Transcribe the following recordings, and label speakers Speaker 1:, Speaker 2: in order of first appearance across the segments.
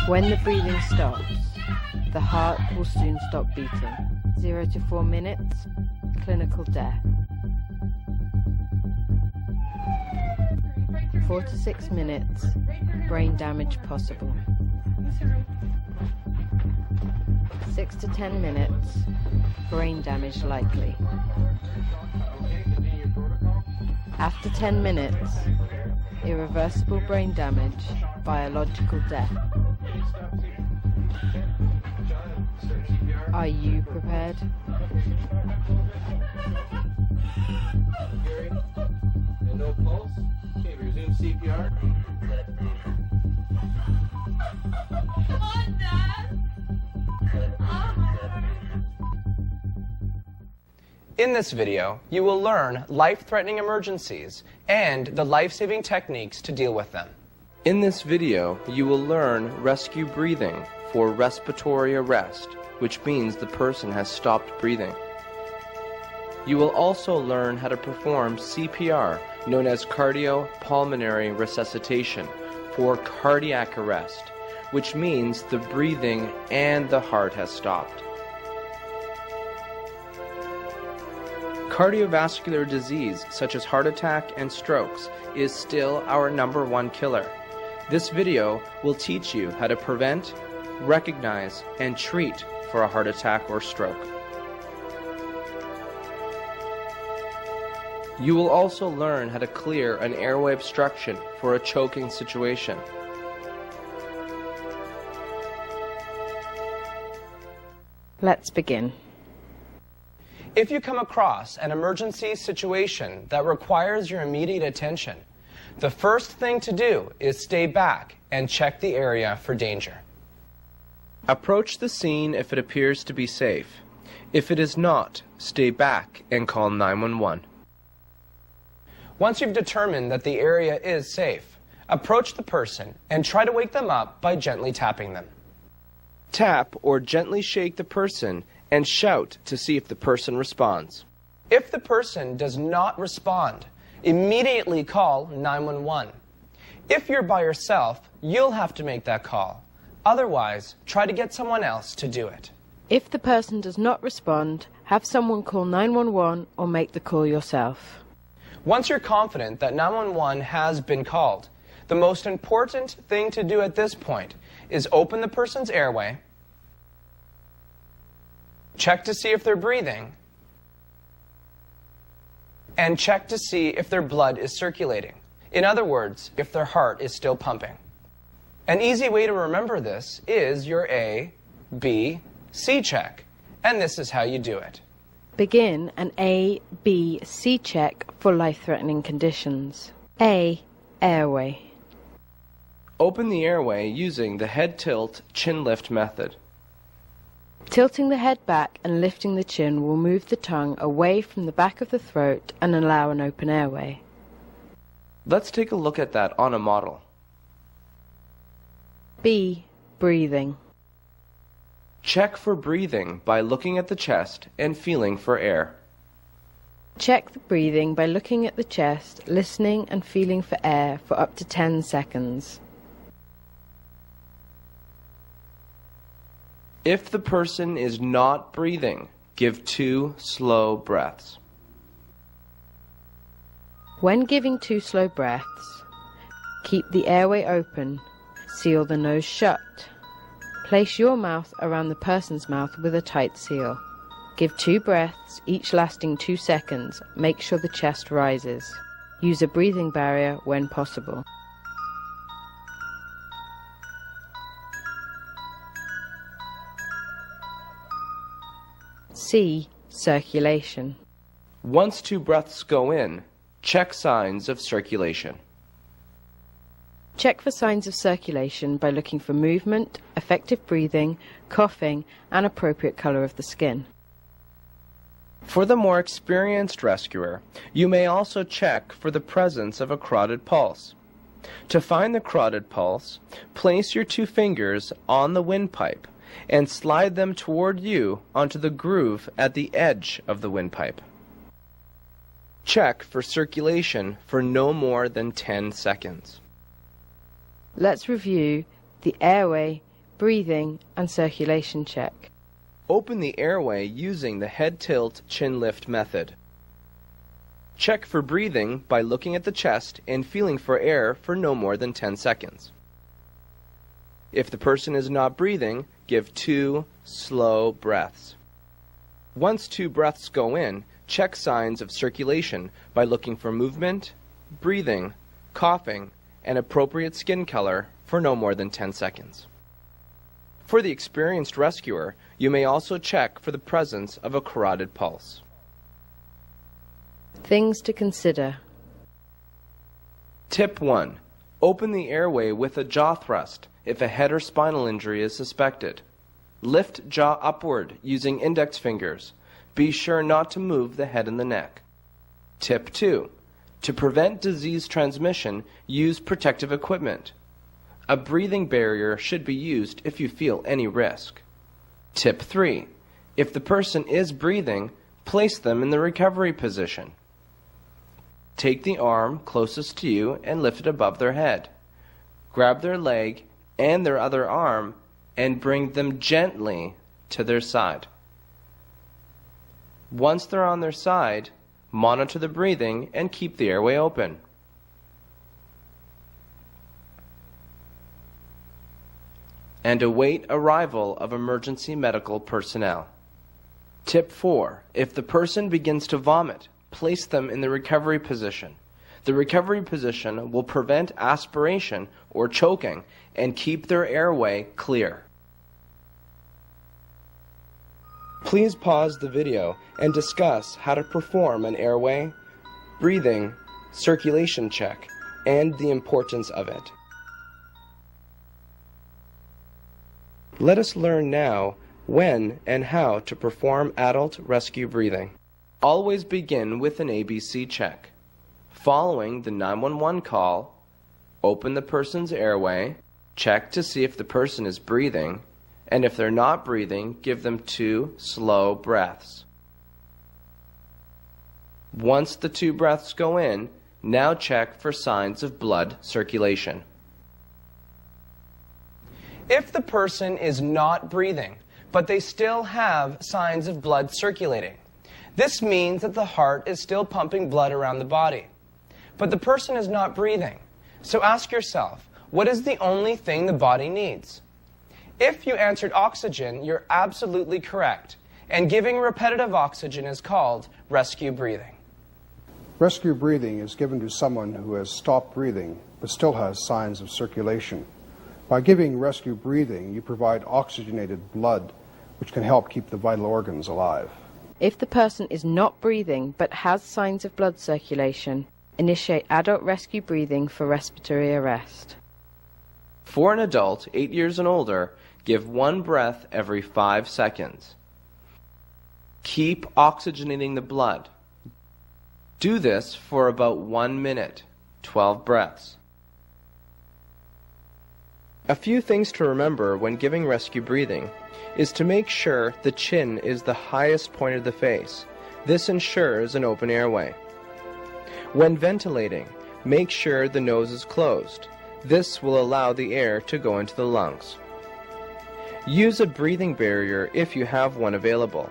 Speaker 1: When the breathing stops, the heart will soon stop beating. 0 to 4 minutes, clinical death. 4 to 6 minutes, brain damage possible. 6 to 10 minutes, brain damage likely. After 10 minutes, irreversible brain damage, biological death. Are you prepared?
Speaker 2: No pulse. Okay, resume CPR.
Speaker 3: Come on, Dad!
Speaker 4: In this video, you will learn life-threatening emergencies and the life-saving techniques to deal with them. In this video, you will learn rescue breathing for respiratory arrest, which means the person has stopped breathing. You will also learn how to perform CPR, known as cardiopulmonary resuscitation, for cardiac arrest, which means the breathing and the heart has stopped. Cardiovascular disease, such as heart attack and strokes, is still our #1 killer. This video will teach you how to prevent, recognize, and treat for a heart attack or stroke. You will also learn how to clear an airway obstruction for a choking situation.
Speaker 1: Let's begin.
Speaker 4: If you come across an emergency situation that requires your immediate attention, the first thing to do is stay back and check the area for danger. Approach the scene if it appears to be safe. If it is not, stay back and call 911. Once you've determined that the area is safe, approach the person and try to wake them up by gently tapping them. Tap or gently shake the person and shout to see if the person responds. If the person does not respond, immediately call 911. If you're by yourself, you'll have to make that call. Otherwise, try to get someone else to do it.
Speaker 1: If the person does not respond, have someone call 911 or make the call yourself.
Speaker 4: Once you're confident that 911 has been called, the most important thing to do at this point is open the person's airway, check to see if they're breathing, and check to see if their blood is circulating. In other words, if their heart is still pumping. An easy way to remember this is your A, B, C check, and this is how you do it.
Speaker 1: Begin an A, B, C check for life-threatening conditions. A. Airway.
Speaker 4: Open the airway using the head tilt, chin lift method.
Speaker 1: Tilting the head back and lifting the chin will move the tongue away from the back of the throat and allow an open airway.
Speaker 4: Let's take a look at that on a model.
Speaker 1: B. Breathing.
Speaker 4: Check for breathing by looking at the chest and feeling for air.
Speaker 1: Check the breathing by looking at the chest, listening and feeling for air for up to 10 seconds.
Speaker 4: If the person is not breathing, give 2 slow breaths.
Speaker 1: When giving 2 slow breaths, keep the airway open, seal the nose shut. Place your mouth around the person's mouth with a tight seal. Give 2 breaths, each lasting 2 seconds. Make sure the chest rises. Use a breathing barrier when possible. C. Circulation.
Speaker 4: Once 2 breaths go in, check signs of circulation.
Speaker 1: Check for signs of circulation by looking for movement, effective breathing, coughing, and appropriate color of the skin.
Speaker 4: For the more experienced rescuer, you may also check for the presence of a carotid pulse. To find the carotid pulse, place your 2 fingers on the windpipe and slide them toward you onto the groove at the edge of the windpipe. Check for circulation for no more than 10 seconds.
Speaker 1: Let's review the airway, breathing, and circulation check.
Speaker 4: Open the airway using the head tilt, chin lift method. Check for breathing by looking at the chest and feeling for air for no more than 10 seconds. If the person is not breathing, give 2 slow breaths. Once 2 breaths go in, check signs of circulation by looking for movement, breathing, coughing, and appropriate skin color for no more than 10 seconds. For the experienced rescuer, you may also check for the presence of a carotid pulse.
Speaker 1: Things to consider.
Speaker 4: Tip 1. Open the airway with a jaw thrust if a head or spinal injury is suspected. Lift jaw upward using index fingers. Be sure not to move the head and the neck. Tip 2. To prevent disease transmission, use protective equipment. A breathing barrier should be used if you feel any risk. Tip 3. If the person is breathing, place them in the recovery position. Take the arm closest to you and lift it above their head. Grab their leg and their other arm and bring them gently to their side. Once they're on their side, monitor the breathing and keep the airway open. And await arrival of emergency medical personnel. Tip 4. If the person begins to vomit, place them in the recovery position. The recovery position will prevent aspiration or choking and keep their airway clear. Please pause the video and discuss how to perform an airway, breathing, circulation check, and the importance of it. Let us learn now when and how to perform adult rescue breathing. Always begin with an ABC check. Following the 911 call, open the person's airway, check to see if the person is breathing, and if they're not breathing, give them 2 slow breaths. Once the 2 breaths go in, now check for signs of blood circulation. If the person is not breathing, but they still have signs of blood circulating, this means that the heart is still pumping blood around the body. But the person is not breathing. So ask yourself, what is the only thing the body needs? If you answered oxygen, you're absolutely correct. And giving repetitive oxygen is called rescue breathing.
Speaker 5: Rescue breathing is given to someone who has stopped breathing but still has signs of circulation. By giving rescue breathing, you provide oxygenated blood, which can help keep the vital organs alive.
Speaker 1: If the person is not breathing but has signs of blood circulation, initiate adult rescue breathing for respiratory arrest.
Speaker 4: For an adult 8 years and older, give 1 breath every 5 seconds. Keep oxygenating the blood. Do this for about 1 minute, 12 breaths. A few things to remember when giving rescue breathing is to make sure the chin is the highest point of the face. This ensures an open airway. When ventilating, make sure the nose is closed. This will allow the air to go into the lungs. Use a breathing barrier if you have one available.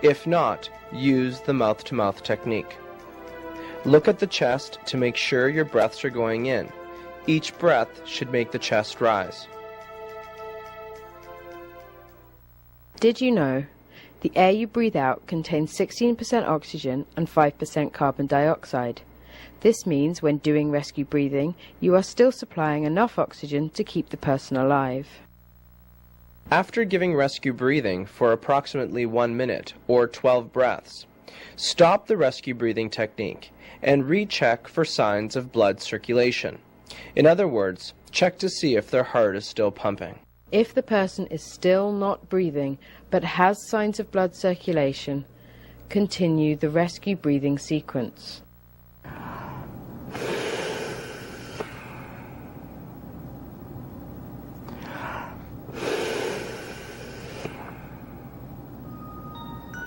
Speaker 4: If not, use the mouth-to-mouth technique. Look at the chest to make sure your breaths are going in. Each breath should make the chest rise.
Speaker 1: Did you know the air you breathe out contains 16% oxygen and 5% carbon dioxide? This means when doing rescue breathing, you are still supplying enough oxygen to keep the person alive.
Speaker 4: After giving rescue breathing for approximately 1 minute or 12 breaths, stop the rescue breathing technique and recheck for signs of blood circulation. In other words, check to see if their heart is still pumping.
Speaker 1: If the person is still not breathing but has signs of blood circulation, continue the rescue breathing sequence.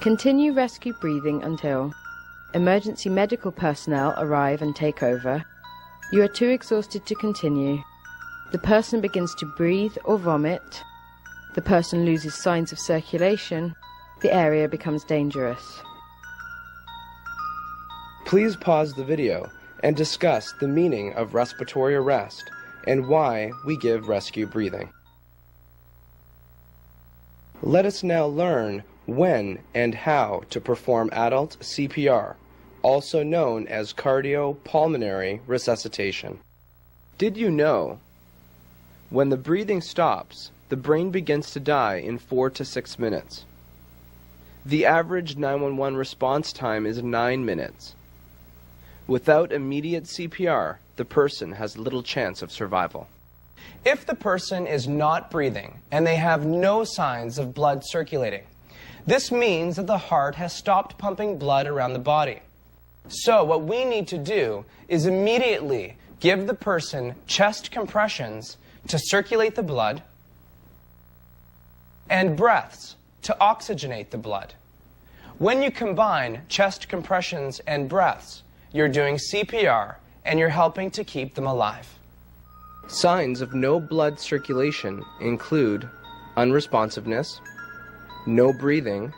Speaker 1: Continue rescue breathing until emergency medical personnel arrive and take over. You are too exhausted to continue. The person begins to breathe or vomit. The person loses signs of circulation. The area becomes dangerous.
Speaker 4: Please pause the video and discuss the meaning of respiratory arrest and why we give rescue breathing. Let us now learn when and how to perform adult CPR, also known as cardiopulmonary resuscitation. Did you know when the breathing stops, the brain begins to die in 4 to 6 minutes? The average 911 response time is 9 minutes. Without immediate CPR, the person has little chance of survival. If the person is not breathing and they have no signs of blood circulating, this means that the heart has stopped pumping blood around the body. So what we need to do is immediately give the person chest compressions to circulate the blood and breaths to oxygenate the blood. When you combine chest compressions and breaths, you're doing CPR and you're helping to keep them alive. Signs of no blood circulation include unresponsiveness, no breathing,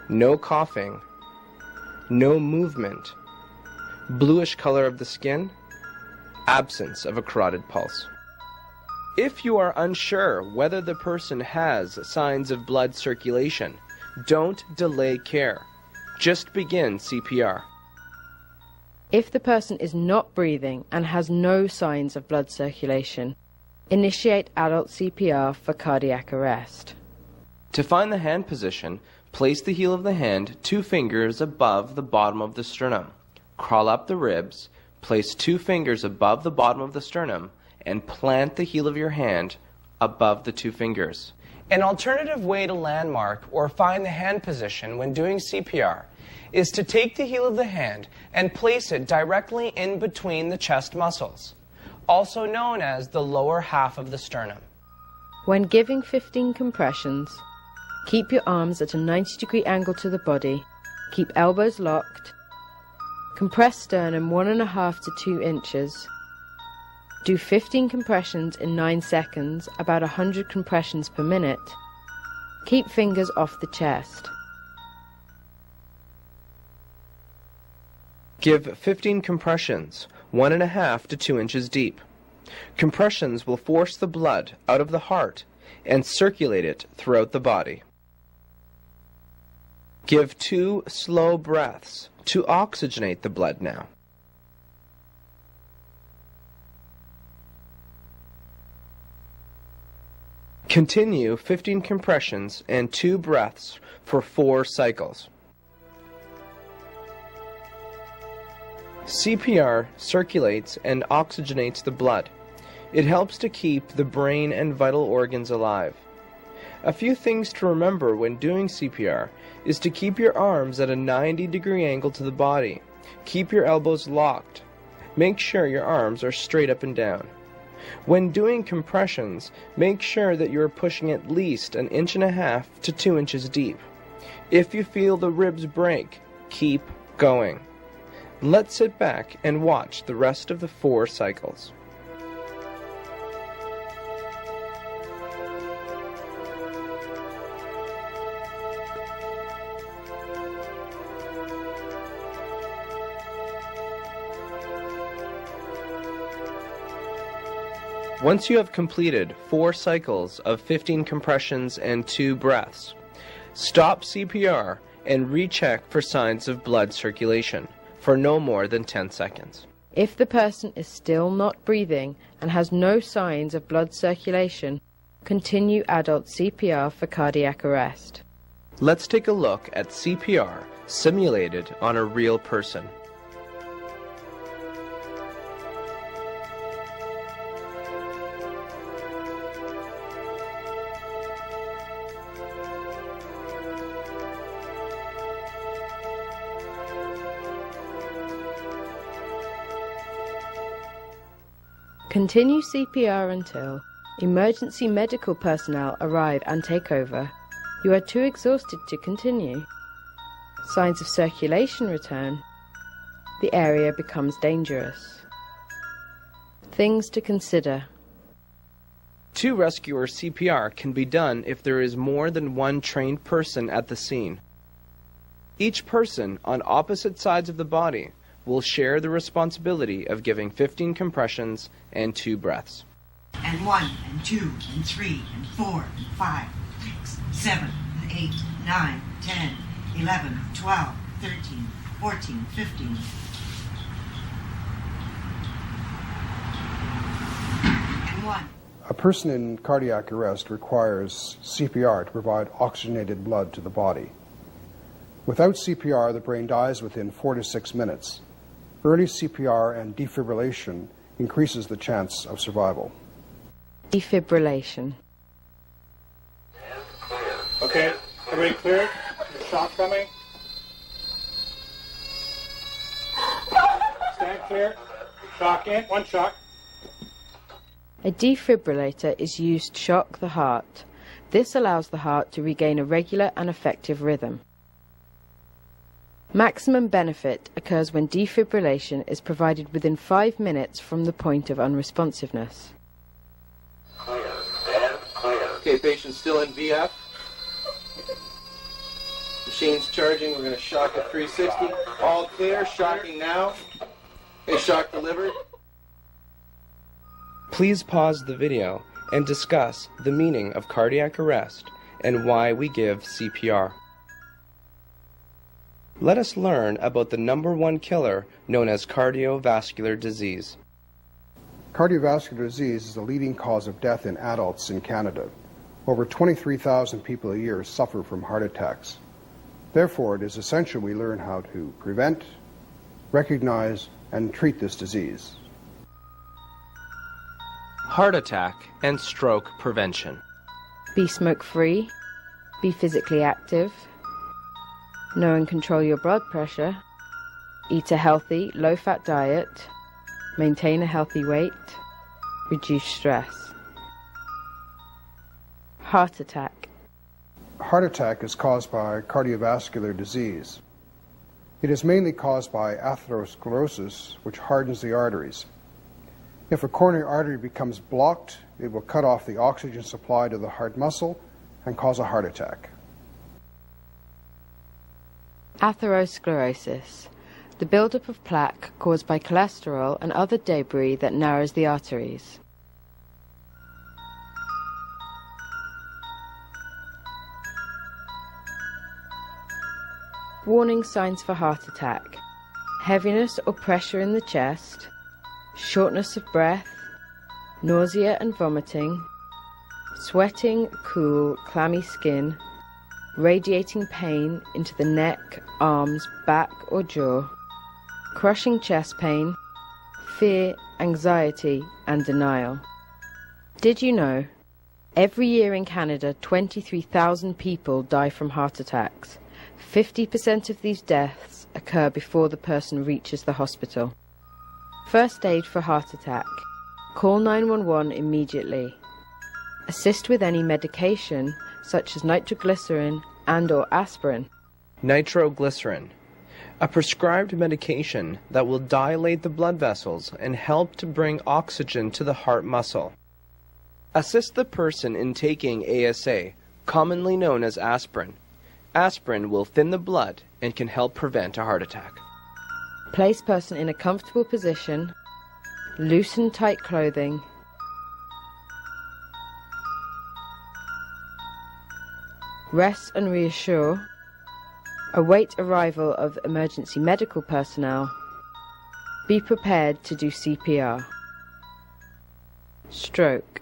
Speaker 4: no coughing, no movement, bluish color of the skin, absence of a carotid pulse. If you are unsure whether the person has signs of blood circulation, don't delay care. Just begin CPR.
Speaker 1: If the person is not breathing and has no signs of blood circulation, initiate adult CPR for cardiac arrest.
Speaker 4: To find the hand position, place the heel of the hand 2 fingers above the bottom of the sternum. Crawl up the ribs, place 2 fingers above the bottom of the sternum, and plant the heel of your hand above the 2 fingers. An alternative way to landmark or find the hand position when doing CPR is to take the heel of the hand and place it directly in between the chest muscles, also known as the lower half of the sternum.
Speaker 1: When giving 15 compressions, keep your arms at a 90-degree angle to the body, keep elbows locked, compress sternum 1.5 to 2 inches, do 15 compressions in 9 seconds, about 100 compressions per minute, keep fingers off the chest.
Speaker 4: Give 15 compressions, 1.5 to 2 inches deep. Compressions will force the blood out of the heart and circulate it throughout the body. Give 2 slow breaths to oxygenate the blood now. Continue 15 compressions and 2 breaths for 4 cycles. CPR circulates and oxygenates the blood. It helps to keep the brain and vital organs alive. A few things to remember when doing CPR is to keep your arms at a 90-degree angle to the body. Keep your elbows locked. Make sure your arms are straight up and down. When doing compressions, make sure that you are pushing at least 1.5 to 2 inches deep. If you feel the ribs break, keep going. Let's sit back and watch the rest of the 4 cycles. Once you have completed 4 cycles of 15 compressions and 2 breaths, stop CPR and recheck for signs of blood circulation for no more than 10 seconds.
Speaker 1: If the person is still not breathing and has no signs of blood circulation, continue adult CPR for cardiac arrest.
Speaker 4: Let's take a look at CPR simulated on a real person.
Speaker 1: Continue CPR until emergency medical personnel arrive and take over. You are too exhausted to continue. Signs of circulation return. The area becomes dangerous. Things to consider.
Speaker 4: To rescue or CPR can be done if there is more than one trained person at the scene. Each person on opposite sides of the body will share the responsibility of giving 15 compressions and 2 breaths.
Speaker 6: And 1, and 2, and 3, and 4, and 5, 6, 7, and 8, 9, 10, 11, 12, 13, 14, 15. And 1.
Speaker 5: A person in cardiac arrest requires CPR to provide oxygenated blood to the body. Without CPR, the brain dies within 4 to 6 minutes. Early CPR and defibrillation increases the chance of survival.
Speaker 1: Defibrillation.
Speaker 2: Okay, everybody clear? The shock coming? Stand clear. Shock in. 1 shock.
Speaker 1: A defibrillator is used to shock the heart. This allows the heart to regain a regular and effective rhythm. Maximum benefit occurs when defibrillation is provided within 5 minutes from the point of unresponsiveness.
Speaker 2: Okay, patient's still in VF. Machine's charging. We're going to shock at 360. All clear. Shocking now. Okay, shock delivered.
Speaker 4: Please pause the video and discuss the meaning of cardiac arrest and why we give CPR. Let us learn about the number 1 killer known as cardiovascular disease.
Speaker 5: Cardiovascular disease is the leading cause of death in adults in Canada. Over 23,000 people a year suffer from heart attacks. Therefore, it is essential we learn how to prevent, recognize, and treat this disease.
Speaker 4: Heart attack and stroke prevention.
Speaker 1: Be smoke-free. Be physically active. Know and control your blood pressure. Eat a healthy, low-fat diet. Maintain a healthy weight. Reduce stress. Heart attack.
Speaker 5: Heart attack is caused by cardiovascular disease. It is mainly caused by atherosclerosis, which hardens the arteries. If a coronary artery becomes blocked, it will cut off the oxygen supply to the heart muscle and cause a heart attack.
Speaker 1: Atherosclerosis. The buildup of plaque caused by cholesterol and other debris that narrows the arteries. Warning signs for heart attack. Heaviness or pressure in the chest, shortness of breath, nausea and vomiting, sweating, cool, clammy skin, radiating pain into the neck, arms, back or jaw, crushing chest pain, fear, anxiety and denial. Did you know? Every year in Canada, 23,000 people die from heart attacks. 50% of these deaths occur before the person reaches the hospital. First aid for heart attack. Call 911 immediately. Assist with any medication such as nitroglycerin and/or aspirin.
Speaker 4: Nitroglycerin, a prescribed medication that will dilate the blood vessels and help to bring oxygen to the heart muscle. Assist the person in taking ASA, commonly known as aspirin. Aspirin will thin the blood and can help prevent a heart attack.
Speaker 1: Place person in a comfortable position. Loosen tight clothing. Rest and reassure. Await arrival of emergency medical personnel. Be prepared to do CPR. Stroke.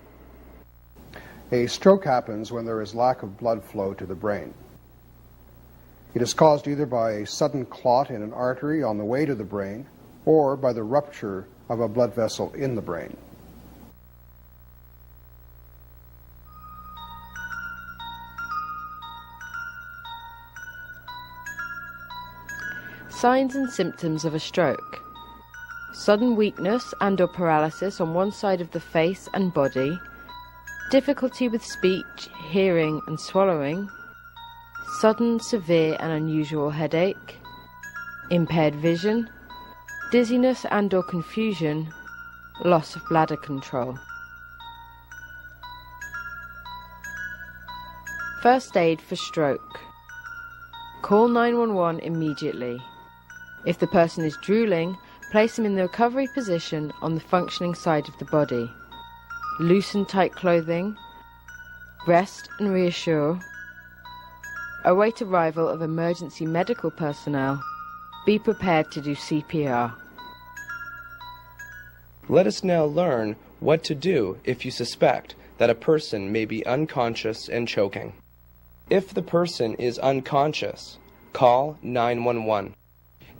Speaker 5: A stroke happens when there is lack of blood flow to the brain. It is caused either by a sudden clot in an artery on the way to the brain or by the rupture of a blood vessel in the brain.
Speaker 1: Signs and symptoms of a stroke. Sudden weakness and/or paralysis on one side of the face and body. Difficulty with speech, hearing and swallowing. Sudden, severe and unusual headache. Impaired vision. Dizziness and/or confusion. Loss of bladder control. First aid for stroke. Call 911 immediately. If the person is drooling, place him in the recovery position on the functioning side of the body. Loosen tight clothing. Rest and reassure. Await arrival of emergency medical personnel. Be prepared to do CPR.
Speaker 4: Let us now learn what to do if you suspect that a person may be unconscious and choking. If the person is unconscious, call 911.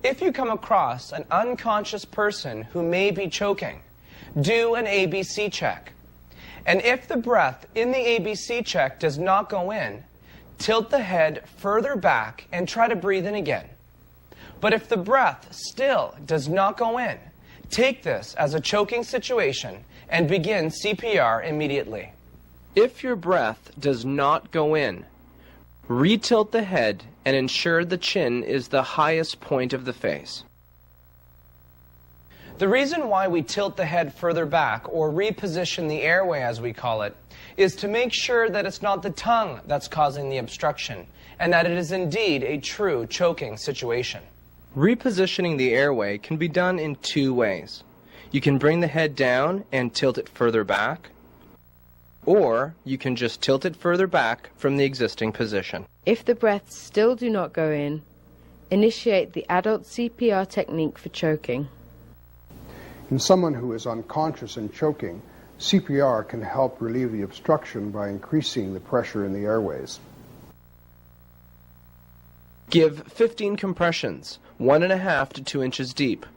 Speaker 4: If you come across an unconscious person who may be choking, do an ABC check. And if the breath in the ABC check does not go in, tilt the head further back and try to breathe in again. But if the breath still does not go in, take this as a choking situation and begin CPR immediately. If your breath does not go in, retilt the head and ensure the chin is the highest point of the face. The reason why we tilt the head further back, or reposition the airway as we call it, is to make sure that it's not the tongue that's causing the obstruction, and that it is indeed a true choking situation. Repositioning the airway can be done in two ways. You can bring the head down and tilt it further back, or you can just tilt it further back from the existing position.
Speaker 1: If the breaths still do not go in, initiate the adult CPR technique for choking.
Speaker 5: In someone who is unconscious and choking, CPR can help relieve the obstruction by increasing the pressure in the airways.
Speaker 4: Give 15 compressions, 1.5 to 2 inches deep.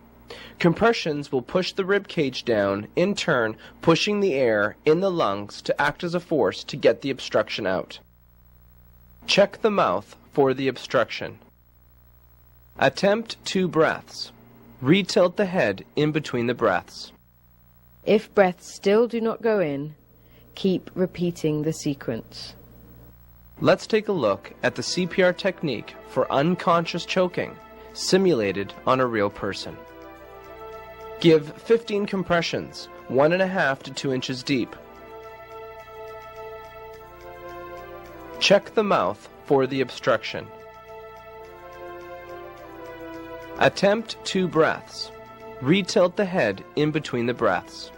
Speaker 4: Compressions will push the rib cage down, in turn pushing the air in the lungs to act as a force to get the obstruction out. Check the mouth for the obstruction. Attempt 2 breaths. Retilt the head in between the breaths.
Speaker 1: If breaths still do not go in, keep repeating the sequence.
Speaker 4: Let's take a look at the CPR technique for unconscious choking, simulated on a real person. Give 15 compressions, 1.5 to 2 inches deep. Check the mouth for the obstruction. Attempt 2 breaths. Retilt the head in between the breaths.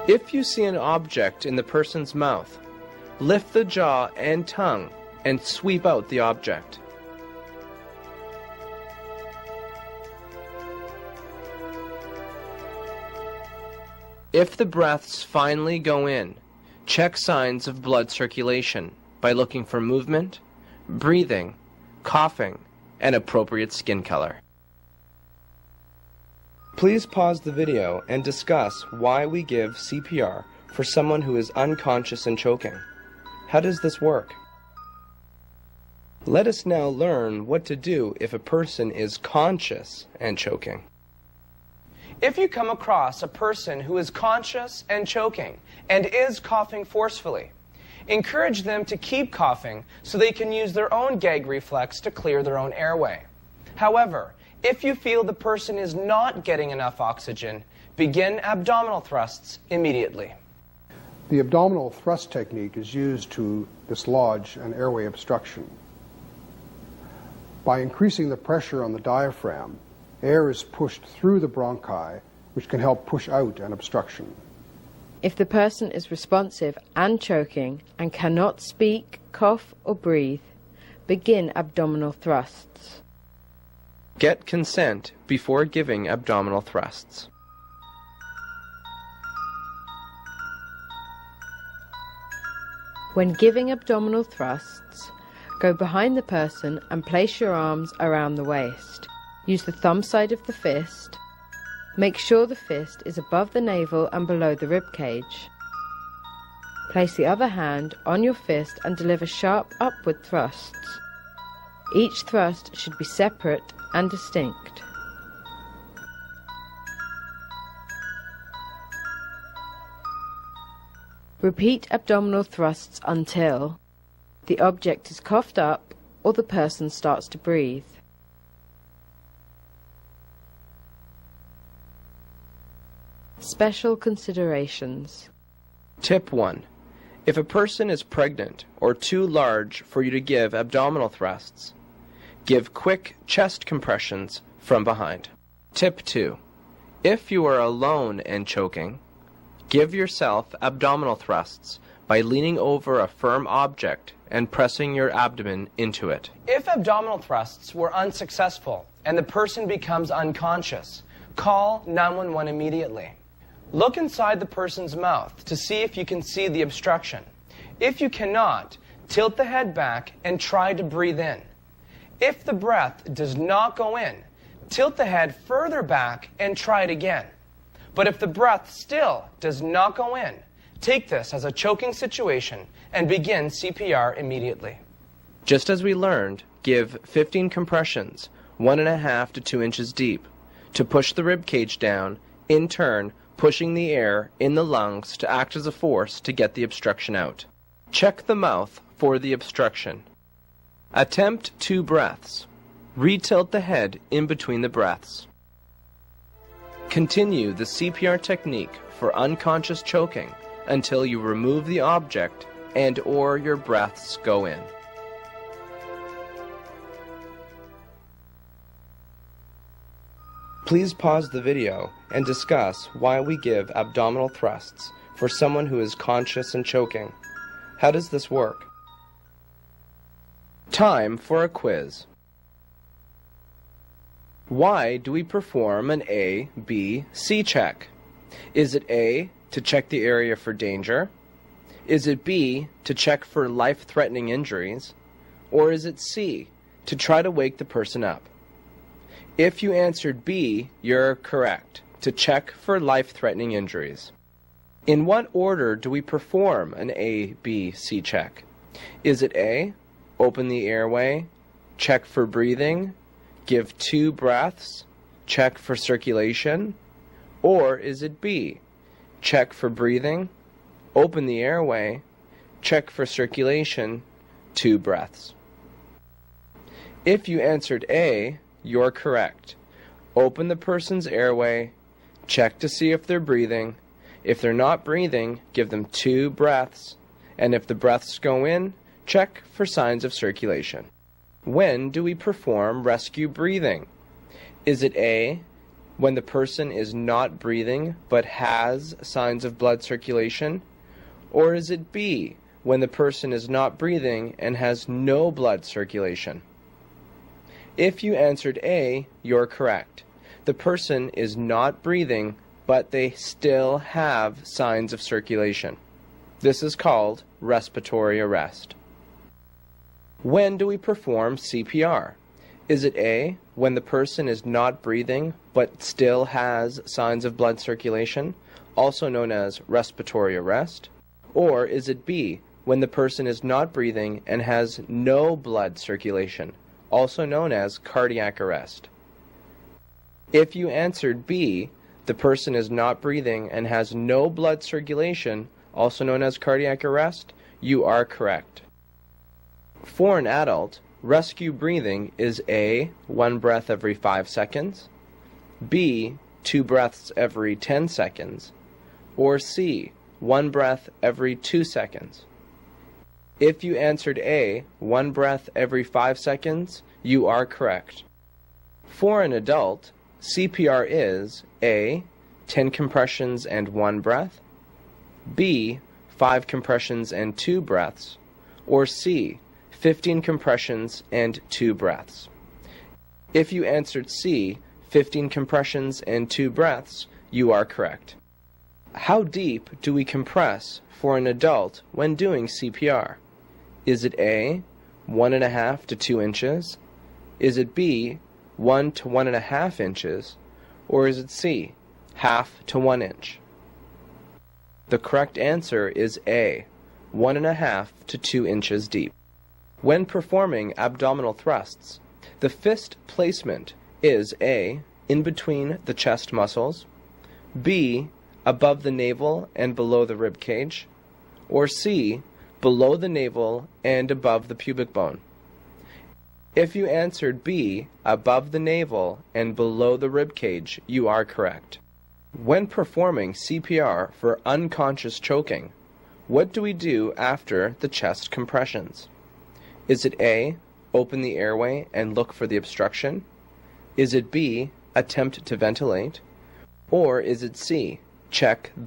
Speaker 4: If you see an object in the person's mouth, lift the jaw and tongue and sweep out the object. If the breaths finally go in, check signs of blood circulation by looking for movement, breathing, coughing, and appropriate skin color. Please pause the video and discuss why we give CPR for someone who is unconscious and choking. How does this work? Let us now learn what to do if a person is conscious and choking. If you come across a person who is conscious and choking and is coughing forcefully, encourage them to keep coughing so they can use their own gag reflex to clear their own airway. However, if you feel the person is not getting enough oxygen, begin abdominal thrusts immediately.
Speaker 5: The abdominal thrust technique is used to dislodge an airway obstruction. By increasing the pressure on the diaphragm, air is pushed through the bronchi, which can help push out an obstruction.
Speaker 1: If the person is responsive and choking and cannot speak, cough, or breathe, begin abdominal thrusts.
Speaker 4: Get consent before giving abdominal thrusts.
Speaker 1: When giving abdominal thrusts, go behind the person and place your arms around the waist. Use the thumb side of the fist. Make sure the fist is above the navel and below the rib cage. Place the other hand on your fist and deliver sharp upward thrusts. Each thrust should be separate and distinct. Repeat abdominal thrusts until the object is coughed up, or the person starts to breathe. Special considerations.
Speaker 4: Tip 1. If a person is pregnant or too large for you to give abdominal thrusts, give quick chest compressions from behind. Tip 2. If you are alone and choking, give yourself abdominal thrusts by leaning over a firm object and pressing your abdomen into it. If abdominal thrusts were unsuccessful and the person becomes unconscious, call 911 immediately. Look inside the person's mouth to see if you can see the obstruction. If you cannot, tilt the head back and try to breathe in. If the breath does not go in, tilt the head further back and try it again. But if the breath still does not go in, take this as a choking situation and begin CPR immediately. Just as we learned, give 15 compressions, 1.5 to 2 inches deep, to push the rib cage down, in turn, pushing the air in the lungs to act as a force to get the obstruction out. Check the mouth for the obstruction. Attempt 2 breaths. Retilt the head in between the breaths. Continue the CPR technique for unconscious choking until you remove the object and or your breaths go in. Please pause the video and discuss why we give abdominal thrusts for someone who is conscious and choking. How does this work? Time for a quiz. Why do we perform an A, B, C check? Is it A, to check the area for danger? Is it B, to check for life-threatening injuries? Or is it C, to try to wake the person up? If you answered B, you're correct, to check for life-threatening injuries. In what order do we perform an A, B, C check? Is it A, open the airway, check for breathing, give 2 breaths, check for circulation? Or is it B, check for breathing, open the airway, check for circulation, 2 breaths? If you answered A, you're correct. Open the person's airway, check to see if they're breathing. If they're not breathing, give them 2 breaths, and if the breaths go in, check for signs of circulation. When do we perform rescue breathing? Is it A, when the person is not breathing but has signs of blood circulation? Or is it B, when the person is not breathing and has no blood circulation? If you answered A, you're correct. The person is not breathing, but they still have signs of circulation. This is called respiratory arrest. When do we perform CPR? Is it A, when the person is not breathing, but still has signs of blood circulation, also known as respiratory arrest? Or is it B, when the person is not breathing and has no blood circulation, also known as cardiac arrest? If you answered B, the person is not breathing and has no blood circulation, also known as cardiac arrest, you are correct. For an adult, rescue breathing is A, 1 breath every 5 seconds, B, 2 breaths every 10 seconds, or C, 1 breath every 2 seconds. If you answered A, 1 breath every 5 seconds, you are correct. For an adult, CPR is A, 10 compressions and 1 breath, B, 5 compressions and 2 breaths, or C, 15 compressions and 2 breaths. If you answered C, 15 compressions and 2 breaths, you are correct. How deep do we compress for an adult when doing CPR? Is it A, 1.5 to 2 inches? Is it B, 1 to 1.5 inches? Or is it C, 1/2 to 1 inch? The correct answer is A, 1.5 to 2 inches deep. When performing abdominal thrusts, the fist placement is A, in between the chest muscles, B, above the navel and below the rib cage, or C, below the navel and above the pubic bone? If you answered B, above the navel and below the rib cage, you are correct. When performing CPR for unconscious choking, what do we do after the chest compressions? Is it A, open the airway and look for the obstruction? Is it B, attempt to ventilate? Or is it C, check the